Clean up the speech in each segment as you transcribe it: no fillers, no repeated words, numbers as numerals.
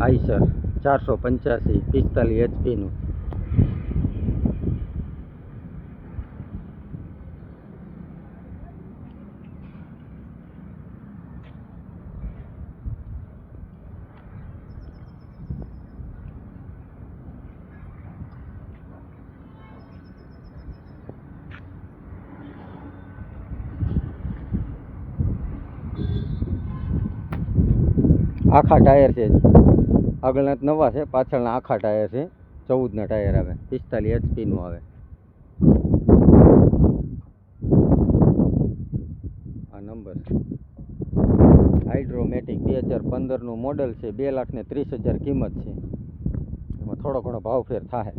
Eicher 485 45 HP નું। આખા tyre છે, આગળના નવા છે, પાછળના આખા ટાયર છે। 14 ના ટાયર આવે, 45 HP નું આવે। આ નંબર હાઇડ્રોમેટિક 2015 નું મોડલ છે। 2,30,000 કિંમત છે। એમાં થોડો ઘણો ભાવ ફેર થાય।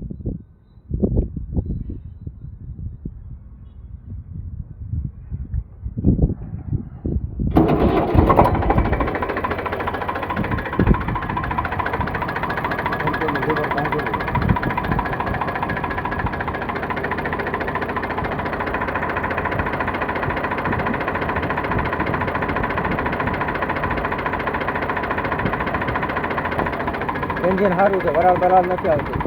એન્જિન સારું છે, વરાળ બરાળ નથી આવતી।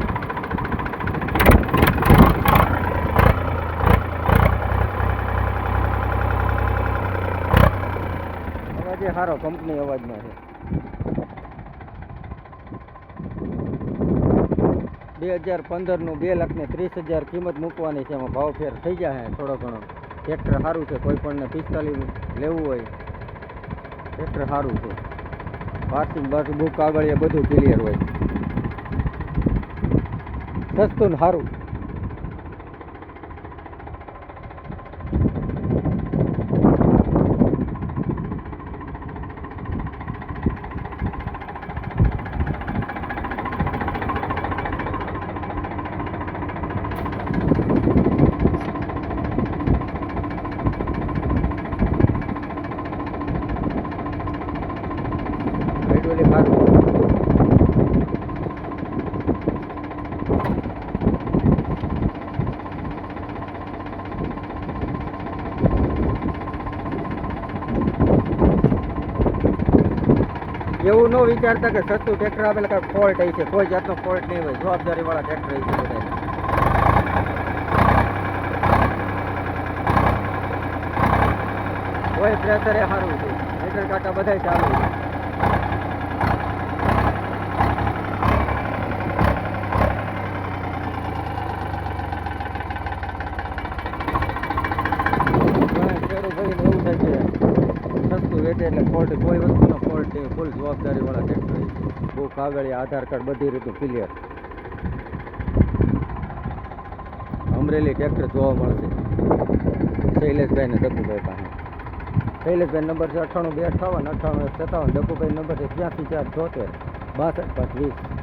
અવાજ એ સારો કંપની અવાજમાં છે। 2015 નું 2,30,000 કિંમત મૂકવાની છે। એમાં ભાવ ફેર થઈ જાય થોડો ઘણો। ટ્રેક્ટર સારું છે, કોઈ પણને 45 લેવું હોય ટ્રેક્ટર સારું છે। પાર્સિંગ બાર્સિંગ બુક કાગળ એ બધું ક્લિયર હોય, સસ્તું ને સારું। હાઇડ્રોલિક સારું। એવું ન વિચારતા કે સસ્તું ટ્રેક્ટર આપેલા કાંઈ ફોલ્ટ હશે, કોઈ જાતનો ફોલ્ટ નહીં હોય। જવાબદારીવાળા ટ્રેક્ટર હશે બધા। કોઈ પ્રેશર એ સારું છે, મીટર કાંટા બધા ચાલુ છે। એવું થાય છે સસ્તું વેચે એટલે ફોલ્ટ, કોઈ વસ્તુનો ફોલ્ટ નહીં, ફૂલ જવાબદારીવાળા ટ્રેક્ટર છે। બુક કાગળિયા આધાર કાર્ડ બધી રીતનું ક્લિયર। અમરેલી ટ્રેક્ટર જોવા મળશે શૈલેષભાઈ ને ડબ્બુભાઈ પાસે। શૈલેષભાઈ નંબર છે 98 258 98 157। ડબ્બુભાઈ નંબર છે 83 4 72 62 5 20।